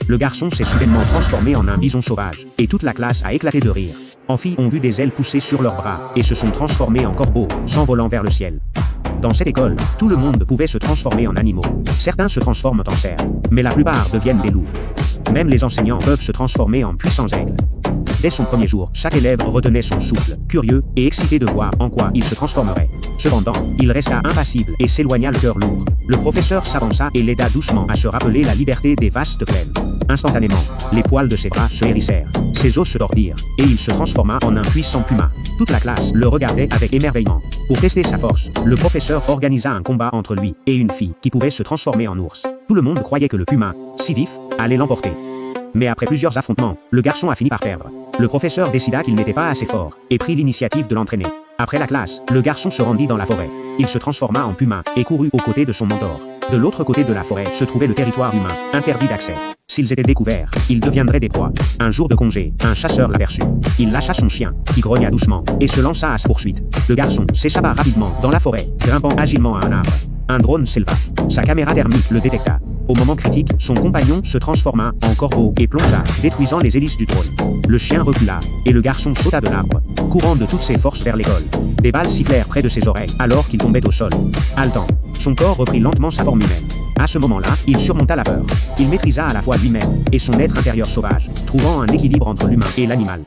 le garçon s'est soudainement transformé en un bison sauvage, et toute la classe a éclaté de rire. En filles ont vu des ailes pousser sur leurs bras, et se sont transformés en corbeaux, s'envolant vers le ciel. Dans cette école, tout le monde pouvait se transformer en animaux. Certains se transforment en cerfs, mais la plupart deviennent des loups. Même les enseignants peuvent se transformer en puissants aigles. Dès son premier jour, chaque élève retenait son souffle, curieux et excité de voir en quoi il se transformerait. Cependant, il resta impassible et s'éloigna le cœur lourd. Le professeur s'avança et l'aida doucement à se rappeler la liberté des vastes plaines. Instantanément, les poils de ses bras se hérissèrent, ses os se tordirent, et il se transforma en un puissant puma. Toute la classe le regardait avec émerveillement. Pour tester sa force, le professeur organisa un combat entre lui et une fille qui pouvait se transformer en ours. Tout le monde croyait que le puma, si vif, allait l'emporter. Mais après plusieurs affrontements, le garçon a fini par perdre. Le professeur décida qu'il n'était pas assez fort, et prit l'initiative de l'entraîner. Après la classe, le garçon se rendit dans la forêt. Il se transforma en puma, et courut aux côtés de son mentor. De l'autre côté de la forêt se trouvait le territoire humain, interdit d'accès. S'ils étaient découverts, ils deviendraient des proies. Un jour de congé, un chasseur l'aperçut. Il lâcha son chien, qui grogna doucement, et se lança à sa poursuite. Le garçon s'échappa rapidement dans la forêt, grimpant agilement à un arbre. Un drone s'éleva. Sa caméra thermique le détecta. Au moment critique, son compagnon se transforma en corbeau et plongea, détruisant les hélices du drone. Le chien recula, et le garçon sauta de l'arbre, courant de toutes ses forces vers l'école. Des balles sifflèrent près de ses oreilles, alors qu'il tombait au sol. Haletant, son corps reprit lentement sa forme humaine. À ce moment-là, il surmonta la peur. Il maîtrisa à la fois lui-même et son être intérieur sauvage, trouvant un équilibre entre l'humain et l'animal.